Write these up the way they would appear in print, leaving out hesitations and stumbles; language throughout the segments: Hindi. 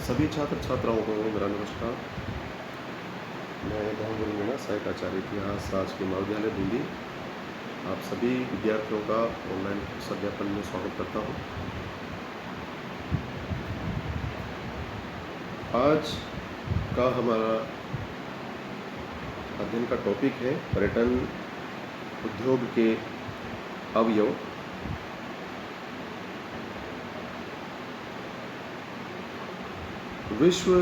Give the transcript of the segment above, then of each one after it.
सभी छात्र छात्राओं को मेरा नमस्कार। मैं धर्मगुरु मीणा सहायक आचार्य इतिहास राजकीय महाविद्यालय बूंदी आप सभी विद्यार्थियों का ऑनलाइन अध्यापन में स्वागत करता हूं। आज का हमारा अध्ययन का टॉपिक है पर्यटन उद्योग के अवयव। विश्व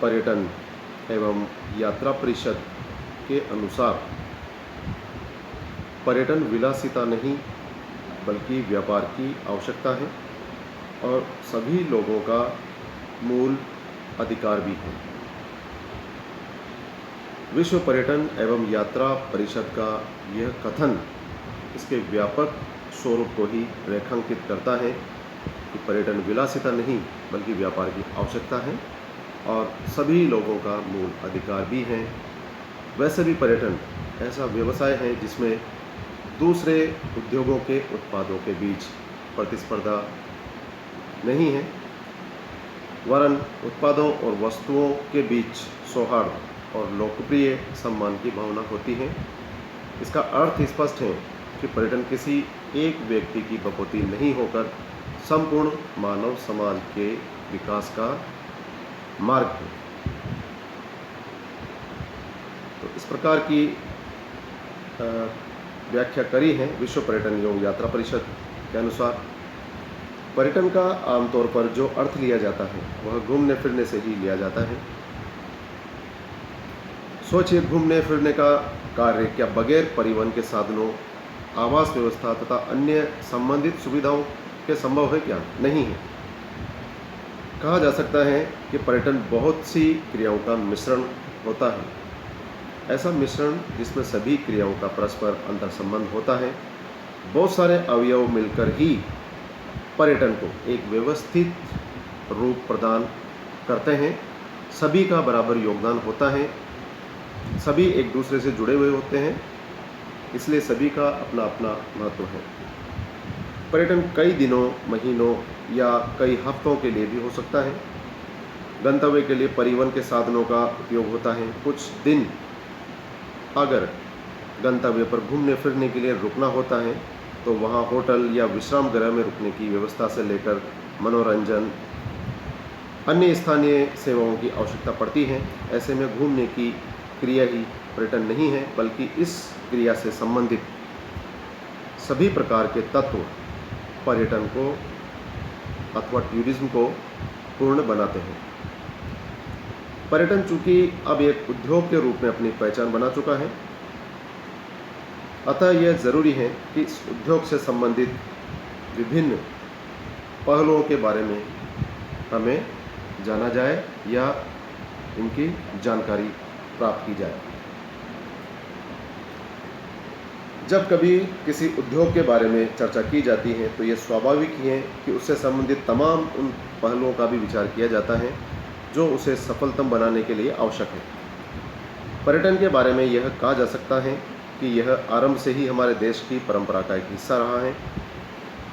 पर्यटन एवं यात्रा परिषद के अनुसार पर्यटन विलासिता नहीं बल्कि व्यापार की आवश्यकता है और सभी लोगों का मूल अधिकार भी है। विश्व पर्यटन एवं यात्रा परिषद का यह कथन इसके व्यापक स्वरूप को ही रेखांकित करता है कि पर्यटन विलासिता नहीं बल्कि व्यापार की आवश्यकता है और सभी लोगों का मूल अधिकार भी है। वैसे भी पर्यटन ऐसा व्यवसाय है जिसमें दूसरे उद्योगों के उत्पादों के बीच प्रतिस्पर्धा नहीं है, वरन उत्पादों और वस्तुओं के बीच सौहार्द और लोकप्रिय सम्मान की भावना होती है। इसका अर्थ स्पष्ट है कि पर्यटन किसी एक व्यक्ति की बपौती नहीं होकर संपूर्ण मानव समाज के विकास का मार्ग है। तो इस प्रकार की व्याख्या करी है विश्व पर्यटन एवं यात्रा परिषद के अनुसार। पर्यटन का आमतौर पर जो अर्थ लिया जाता है वह घूमने फिरने से ही लिया जाता है। सोचिए, घूमने फिरने का कार्य क्या बगैर परिवहन के साधनों, आवास व्यवस्था तथा अन्य संबंधित सुविधाओं के संभव है? क्या नहीं है। कहा जा सकता है कि पर्यटन बहुत सी क्रियाओं का मिश्रण होता है। ऐसा मिश्रण जिसमें सभी क्रियाओं का परस्पर अंतर संबंध होता है। बहुत सारे अवयव मिलकर ही पर्यटन को एक व्यवस्थित रूप प्रदान करते हैं। सभी का बराबर योगदान होता है, सभी एक दूसरे से जुड़े हुए होते हैं, इसलिए सभी का अपना अपना महत्व है। पर्यटन कई दिनों, महीनों या कई हफ्तों के लिए भी हो सकता है। गंतव्य के लिए परिवहन के साधनों का उपयोग होता है। कुछ दिन अगर गंतव्य पर घूमने फिरने के लिए रुकना होता है तो वहाँ होटल या विश्राम गृह में रुकने की व्यवस्था से लेकर मनोरंजन, अन्य स्थानीय सेवाओं की आवश्यकता पड़ती है। ऐसे में घूमने की क्रिया ही पर्यटन नहीं है बल्कि इस क्रिया से संबंधित सभी प्रकार के तत्व पर्यटन को अथवा टूरिज्म को पूर्ण बनाते हैं। पर्यटन चूंकि अब एक उद्योग के रूप में अपनी पहचान बना चुका है, अतः यह जरूरी है कि इस उद्योग से संबंधित विभिन्न पहलुओं के बारे में हमें जाना जाए या इनकी जानकारी प्राप्त की जाए। जब कभी किसी उद्योग के बारे में चर्चा की जाती है तो यह स्वाभाविक ही है कि उससे संबंधित तमाम उन पहलुओं का भी विचार किया जाता है जो उसे सफलतम बनाने के लिए आवश्यक है। पर्यटन के बारे में यह कहा जा सकता है कि यह आरंभ से ही हमारे देश की परंपरा का एक हिस्सा रहा है।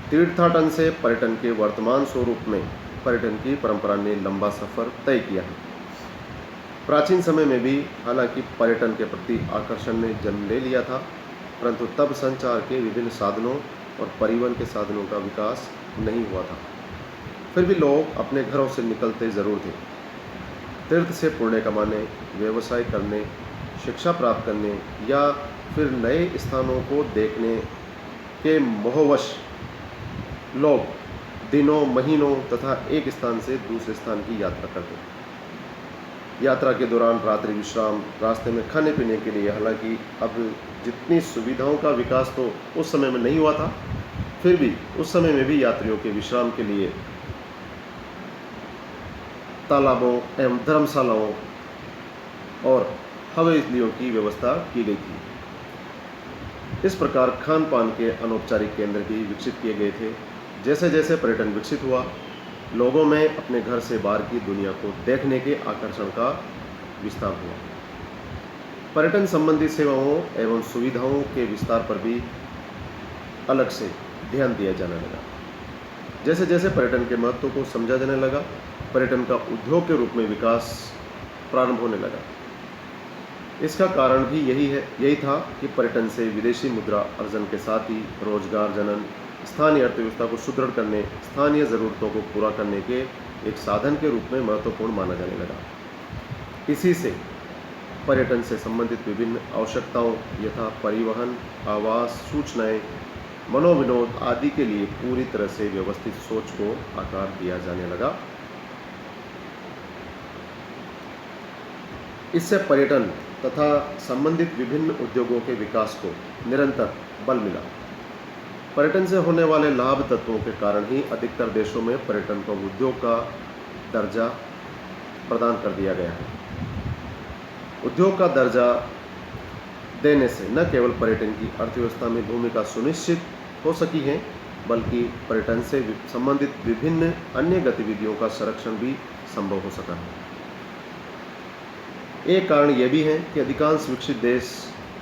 तीर्थाटन से पर्यटन के वर्तमान स्वरूप में पर्यटन की परंपरा ने लंबा सफ़र तय किया है। प्राचीन समय में भी हालांकि पर्यटन के प्रति आकर्षण ने जन्म ले लिया था, परंतु तब संचार के विभिन्न साधनों और परिवहन के साधनों का विकास नहीं हुआ था। फिर भी लोग अपने घरों से निकलते ज़रूर थे। तीर्थ से पुण्य कमाने, व्यवसाय करने, शिक्षा प्राप्त करने या फिर नए स्थानों को देखने के मोहवश लोग दिनों, महीनों तथा एक स्थान से दूसरे स्थान की यात्रा करते थे। यात्रा के दौरान रात्रि विश्राम, रास्ते में खाने पीने के लिए, हालांकि अब जितनी सुविधाओं का विकास तो उस समय में नहीं हुआ था, फिर भी उस समय में भी यात्रियों के विश्राम के लिए तालाबों एवं धर्मशालाओं और हवेलियों की व्यवस्था की गई थी। इस प्रकार खान पान के अनौपचारिक केंद्र भी विकसित किए गए थे। जैसे जैसे पर्यटन विकसित हुआ, लोगों में अपने घर से बाहर की दुनिया को देखने के आकर्षण का विस्तार हुआ। पर्यटन संबंधी सेवाओं एवं सुविधाओं के विस्तार पर भी अलग से ध्यान दिया जाने लगा। जैसे जैसे पर्यटन के महत्व को समझा जाने लगा, पर्यटन का उद्योग के रूप में विकास प्रारंभ होने लगा। इसका कारण भी यही था कि पर्यटन से विदेशी मुद्रा अर्जन के साथ ही रोजगार जनन, स्थानीय अर्थव्यवस्था को सुदृढ़ करने, स्थानीय ज़रूरतों को पूरा करने के एक साधन के रूप में महत्वपूर्ण माना जाने लगा। इसी से पर्यटन से संबंधित विभिन्न आवश्यकताओं यथा परिवहन, आवास, सूचनाएं, मनोविनोद आदि के लिए पूरी तरह से व्यवस्थित सोच को आकार दिया जाने लगा। इससे पर्यटन तथा संबंधित विभिन्न उद्योगों के विकास को निरंतर बल मिला। पर्यटन से होने वाले लाभ तत्वों के कारण ही अधिकतर देशों में पर्यटन को उद्योग का दर्जा प्रदान कर दिया गया है। उद्योग का दर्जा देने से न केवल पर्यटन की अर्थव्यवस्था में भूमिका सुनिश्चित हो सकी है, बल्कि पर्यटन से संबंधित विभिन्न अन्य गतिविधियों का संरक्षण भी संभव हो सका है। एक कारण यह भी है कि अधिकांश विकसित देश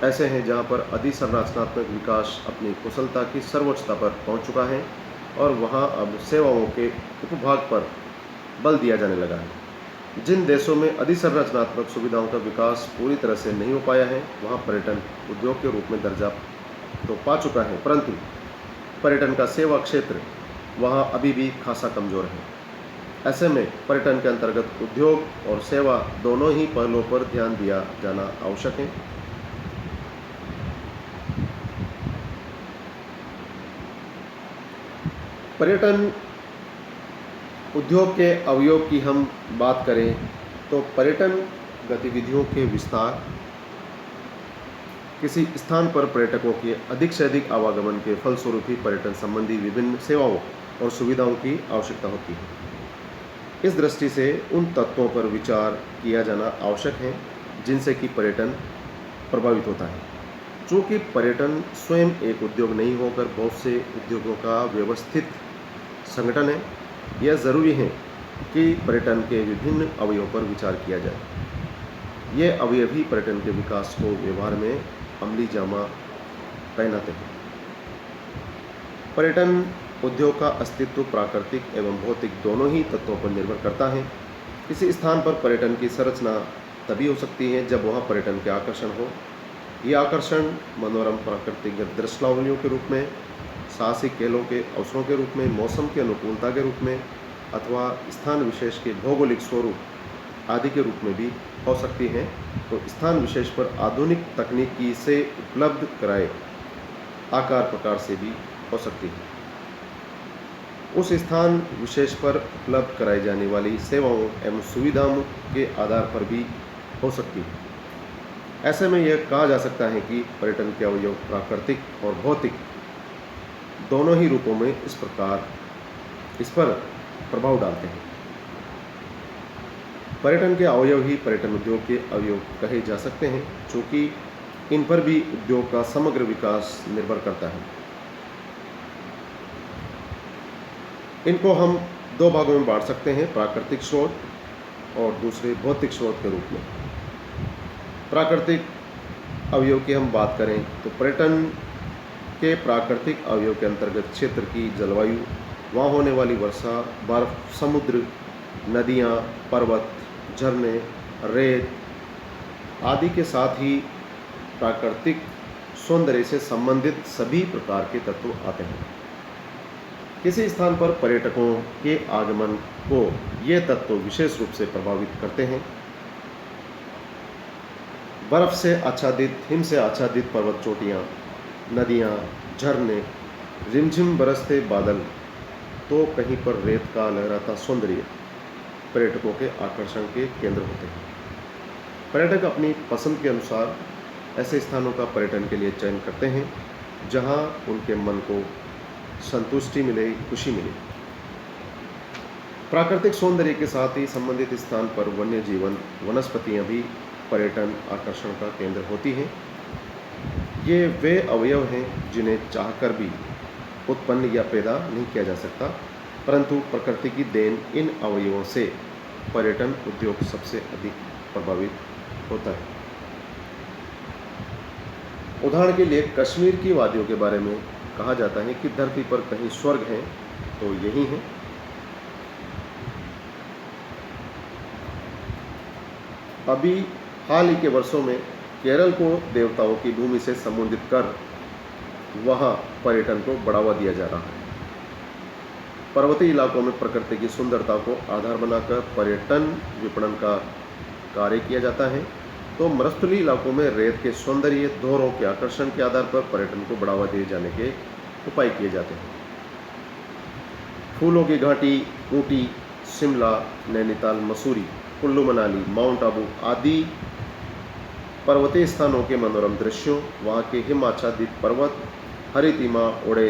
ऐसे हैं जहां पर अधिसंरचनात्मक विकास अपनी कुशलता की सर्वोच्चता पर पहुंच चुका है और वहां अब सेवाओं के उपभाग पर बल दिया जाने लगा है। जिन देशों में अधिसंरचनात्मक सुविधाओं का विकास पूरी तरह से नहीं हो पाया है, वहां पर्यटन उद्योग के रूप में दर्जा तो पा चुका है, परंतु पर्यटन का सेवा क्षेत्र वहां अभी भी खासा कमज़ोर है। ऐसे में पर्यटन के अंतर्गत उद्योग और सेवा दोनों ही पहलुओं पर ध्यान दिया जाना आवश्यक है। पर्यटन उद्योग के अवयव की हम बात करें तो पर्यटन गतिविधियों के विस्तार, किसी स्थान पर पर्यटकों के अधिक से अधिक आवागमन के फलस्वरूप ही पर्यटन संबंधी विभिन्न सेवाओं और सुविधाओं की आवश्यकता होती है। इस दृष्टि से उन तत्वों पर विचार किया जाना आवश्यक है जिनसे कि पर्यटन प्रभावित होता है। चूँकि पर्यटन स्वयं एक उद्योग नहीं होकर बहुत से उद्योगों का व्यवस्थित संगठन है, यह ज़रूरी है कि पर्यटन के विभिन्न अवयवों पर विचार किया जाए। ये अवयव ही पर्यटन के विकास को व्यवहार में अमली जामा पहनाते हैं। पर्यटन उद्योग का अस्तित्व प्राकृतिक एवं भौतिक दोनों ही तत्वों पर निर्भर करता है। किसी स्थान पर पर्यटन की संरचना तभी हो सकती है जब वहाँ पर्यटन के आकर्षण हो। ये आकर्षण मनोरम प्राकृतिक दृश्यावलियों के रूप में, साहसिक खेलों के अवसरों के रूप में, मौसम की अनुकूलता के रूप में अथवा स्थान विशेष के भौगोलिक स्वरूप आदि के रूप में भी हो सकती है। तो स्थान विशेष पर आधुनिक तकनीकी से उपलब्ध कराए आकार प्रकार से भी हो सकती है। उस स्थान विशेष पर उपलब्ध कराई जाने वाली सेवाओं एवं सुविधाओं के आधार पर भी हो सकती है। ऐसे में यह कहा जा सकता है कि पर्यटन के अवयव प्राकृतिक और भौतिक दोनों ही रूपों में इस पर प्रभाव डालते हैं। पर्यटन के अवयव ही पर्यटन उद्योग के अवयव कहे जा सकते हैं, चूँकि इन पर भी उद्योग का समग्र विकास निर्भर करता है। इनको हम दो भागों में बांट सकते हैं, प्राकृतिक स्रोत और दूसरे भौतिक स्रोत के रूप में। प्राकृतिक अवयव की हम बात करें तो पर्यटन के प्राकृतिक अवयव के अंतर्गत क्षेत्र की जलवायु, वहाँ होने वाली वर्षा, बर्फ, समुद्र, नदियाँ, पर्वत, झरने, रेत आदि के साथ ही प्राकृतिक सौंदर्य से संबंधित सभी प्रकार के तत्व आते हैं। किसी स्थान पर पर्यटकों के आगमन को ये तत्व विशेष रूप से प्रभावित करते हैं। बर्फ से आच्छादित, हिम से आच्छादित पर्वत चोटियाँ, नदियाँ, झरने, रिमझिम बरसते बादल, तो कहीं पर रेत का लहराता सौंदर्य पर्यटकों के आकर्षण के केंद्र होते हैं। पर्यटक अपनी पसंद के अनुसार ऐसे स्थानों का पर्यटन के लिए चयन करते हैं जहां उनके मन को संतुष्टि मिले, खुशी मिले। प्राकृतिक सौंदर्य के साथ ही संबंधित स्थान पर वन्य जीवन, वनस्पतियां भी पर्यटन आकर्षण का केंद्र होती हैं। ये वे अवयव हैं जिन्हें चाहकर भी उत्पन्न या पैदा नहीं किया जा सकता, परंतु प्रकृति की देन इन अवयवों से पर्यटन उद्योग सबसे अधिक प्रभावित होता है। उदाहरण के लिए कश्मीर की वादियों के बारे में कहा जाता है कि धरती पर कहीं स्वर्ग है तो यही है। अभी हाल ही के वर्षों में केरल को देवताओं की भूमि से संबोधित कर वहाँ पर्यटन को बढ़ावा दिया जा रहा है। पर्वतीय इलाकों में प्रकृति की सुंदरता को आधार बनाकर पर्यटन विपणन का कार्य किया जाता है, तो मरुस्थलीय इलाकों में रेत के सौंदर्य, धोरों के आकर्षण के आधार पर पर्यटन को बढ़ावा दिए जाने के उपाय किए जाते हैं। फूलों की घाटी ऊटी, शिमला, नैनीताल, मसूरी, कुल्लू मनाली, माउंट आबू आदि पर्वतीय स्थानों के मनोरम दृश्यों, वहाँ के हिमाच्छादित पर्वत, हरितिमा ओढ़े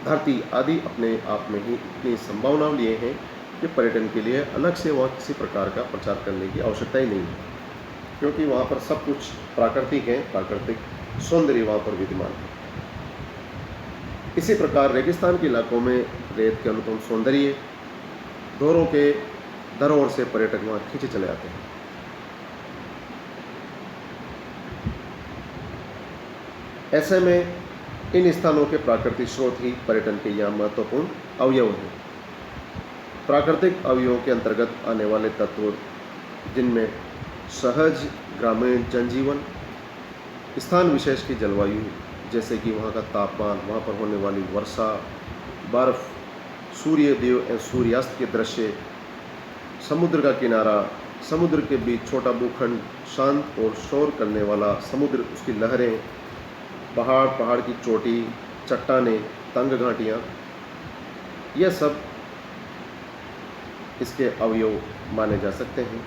धरती आदि अपने आप में ही इतनी संभावना लिए हैं कि पर्यटन के लिए अलग से वहाँ किसी प्रकार का प्रचार करने की आवश्यकता ही नहीं है, क्योंकि वहाँ पर सब कुछ प्राकृतिक है, प्राकृतिक सौंदर्य वहाँ पर विद्यमान है। इसी प्रकार रेगिस्तान के इलाकों में रेत के अनुपम सौंदर्य, धोरों के धरोहर से पर्यटक वहाँ खींचे चले आते हैं। ऐसे में इन स्थानों के प्राकृतिक स्रोत ही पर्यटन के यहाँ महत्वपूर्ण अवयव हैं। प्राकृतिक अवयवों के अंतर्गत आने वाले तत्व जिनमें सहज ग्रामीण जनजीवन, स्थान विशेष की जलवायु जैसे कि वहाँ का तापमान, वहाँ पर होने वाली वर्षा, बर्फ, सूर्योदय एवं सूर्यास्त के दृश्य, समुद्र का किनारा, समुद्र के बीच छोटा भूखंड, शांत और शोर करने वाला समुद्र, उसकी लहरें, पहाड़, पहाड़ की चोटी, चट्टानें, तंग घाटियाँ, यह सब इसके अवयव माने जा सकते हैं।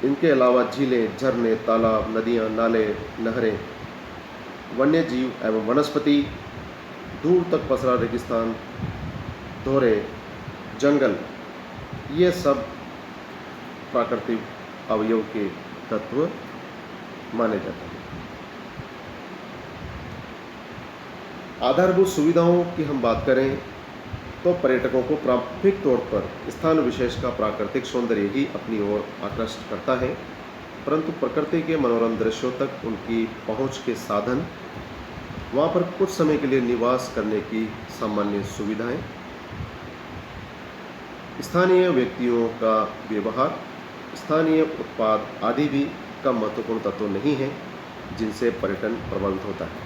इनके अलावा झीलें, झरने, तालाब, नदियाँ, नाले, नहरें, वन्य जीव एवं वनस्पति, दूर तक पसरा रेगिस्तान, धोरे, जंगल, ये सब प्राकृतिक अवयव के तत्व माने जाते हैं। आधारभूत सुविधाओं की हम बात करें तो पर्यटकों को प्राथमिक तौर पर स्थान विशेष का प्राकृतिक सौंदर्य ही अपनी ओर आकर्षित करता है, परंतु प्रकृति के मनोरम दृश्यों तक उनकी पहुंच के साधन, वहां पर कुछ समय के लिए निवास करने की सामान्य सुविधाएं, स्थानीय व्यक्तियों का व्यवहार, स्थानीय उत्पाद आदि भी कम महत्वपूर्ण तत्व नहीं है जिनसे पर्यटन प्रभावित होता है।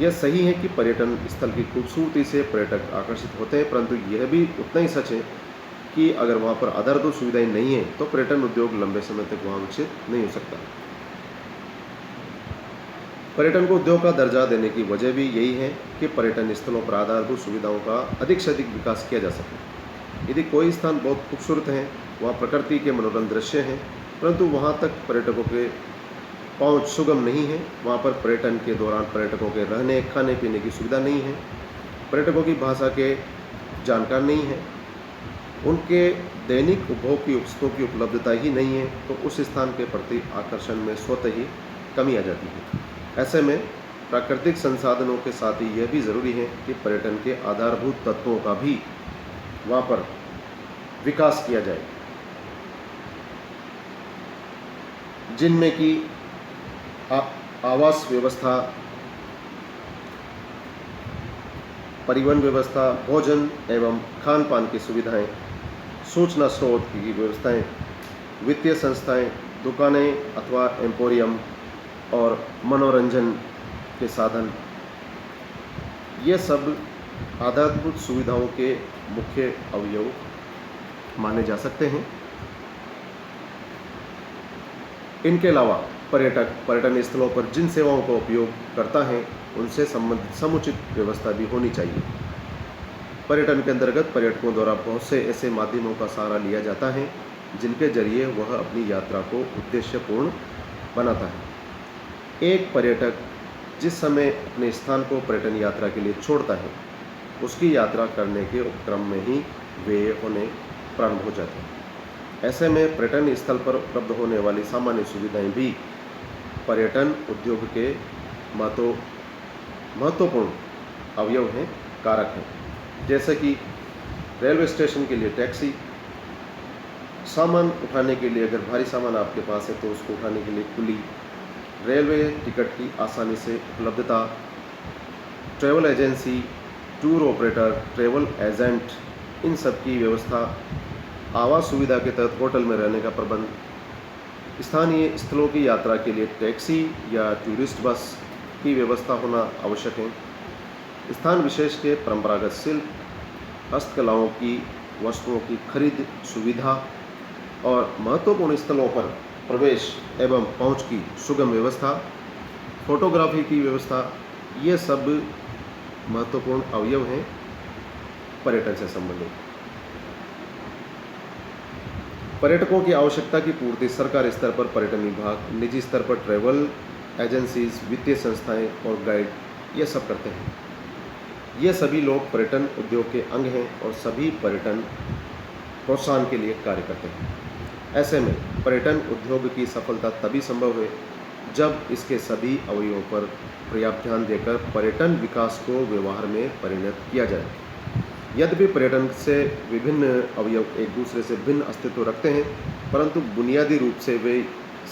यह सही है कि पर्यटन स्थल की खूबसूरती से पर्यटक आकर्षित होते हैं, परंतु यह भी उतना ही सच है कि अगर वहाँ पर आधारभूत सुविधाएं नहीं हैं तो पर्यटन उद्योग लंबे समय तक वहाँ विकसित नहीं हो सकता। पर्यटन को उद्योग का दर्जा देने की वजह भी यही है कि पर्यटन स्थलों पर आधारभूत सुविधाओं का अधिक से अधिक विकास किया जा सके। यदि कोई स्थान बहुत खूबसूरत है, वहाँ प्रकृति के मनोरम दृश्य हैं, परंतु वहाँ तक पर्यटकों के पहुँच सुगम नहीं है, वहाँ पर पर्यटन के दौरान पर्यटकों के रहने खाने पीने की सुविधा नहीं है, पर्यटकों की भाषा के जानकार नहीं है, उनके दैनिक उपभोग की वस्तुओं की उपलब्धता ही नहीं है, तो उस स्थान के प्रति आकर्षण में स्वतः ही कमी आ जाती है। ऐसे में प्राकृतिक संसाधनों के साथ ही यह भी ज़रूरी है कि पर्यटन के आधारभूत तत्वों का भी वहाँ पर विकास किया जाए, जिनमें कि आवास व्यवस्था, परिवहन व्यवस्था, भोजन एवं खान पान की सुविधाएं, सूचना स्रोत की व्यवस्थाएं, वित्तीय संस्थाएं, दुकानें अथवा एम्पोरियम और मनोरंजन के साधन, ये सब आधारभूत सुविधाओं के मुख्य अवयव माने जा सकते हैं। इनके अलावा पर्यटक पर्यटन स्थलों पर जिन सेवाओं का उपयोग करता है उनसे संबंधित समुचित व्यवस्था भी होनी चाहिए। पर्यटन के अंतर्गत पर्यटकों द्वारा बहुत से ऐसे माध्यमों का सहारा लिया जाता है जिनके जरिए वह अपनी यात्रा को उद्देश्यपूर्ण बनाता है। एक पर्यटक जिस समय अपने स्थान को पर्यटन यात्रा के लिए छोड़ता है, उसकी यात्रा करने के उपक्रम में ही वे होने प्रारंभ हो जाते हैं। ऐसे में पर्यटन स्थल पर उपलब्ध होने वाली सामान्य सुविधाएं भी पर्यटन उद्योग के महत्वपूर्ण अवयव हैं, कारक हैं। जैसे कि रेलवे स्टेशन के लिए टैक्सी, सामान उठाने के लिए अगर भारी सामान आपके पास है तो उसको उठाने के लिए कुली, रेलवे टिकट की आसानी से उपलब्धता, travel agency, tour operator, travel agent, इन सब की व्यवस्था, आवास सुविधा के तहत होटल में रहने का प्रबंध, स्थानीय स्थलों की यात्रा के लिए टैक्सी या टूरिस्ट बस की व्यवस्था होना आवश्यक है। स्थान विशेष के परंपरागत शिल्प, हस्तकलाओं की वस्तुओं की खरीद सुविधा और महत्वपूर्ण स्थलों पर प्रवेश एवं पहुंच की सुगम व्यवस्था, फोटोग्राफी की व्यवस्था, ये सब महत्वपूर्ण अवयव हैं पर्यटन से संबंधित। पर्यटकों की आवश्यकता की पूर्ति सरकारी स्तर पर पर्यटन विभाग, निजी स्तर पर ट्रैवल एजेंसीज, वित्तीय संस्थाएं और गाइड ये सब करते हैं। ये सभी लोग पर्यटन उद्योग के अंग हैं और सभी पर्यटन प्रोत्साहन के लिए कार्य करते हैं। ऐसे में पर्यटन उद्योग की सफलता तभी संभव है जब इसके सभी अवयवों पर पर्याप्त ध्यान देकर पर्यटन विकास को व्यवहार में परिणत किया जाए। यद्यपि पर्यटन से विभिन्न अवयव एक दूसरे से भिन्न अस्तित्व रखते हैं, परंतु बुनियादी रूप से वे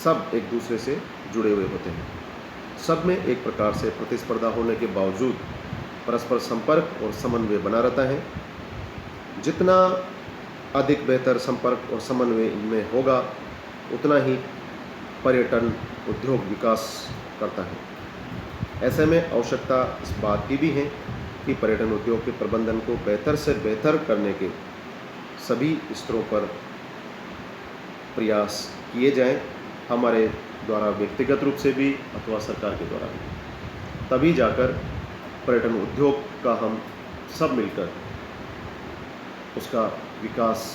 सब एक दूसरे से जुड़े हुए होते हैं। सब में एक प्रकार से प्रतिस्पर्धा होने के बावजूद परस्पर संपर्क और समन्वय बना रहता है। जितना अधिक बेहतर संपर्क और समन्वय इनमें होगा, उतना ही पर्यटन उद्योग विकास करता है। ऐसे में आवश्यकता इस बात की भी है कि पर्यटन उद्योग के प्रबंधन को बेहतर से बेहतर करने के सभी स्तरों पर प्रयास किए जाएं, हमारे द्वारा व्यक्तिगत रूप से भी अथवा सरकार के द्वारा भी। तभी जाकर पर्यटन उद्योग का हम सब मिलकर उसका विकास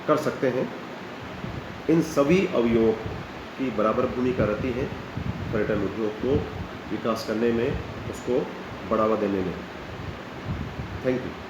कर सकते हैं। इन सभी अवयवों की बराबर भूमिका रहती है पर्यटन उद्योग को विकास करने में, उसको बढ़ावा देने में। Thank you.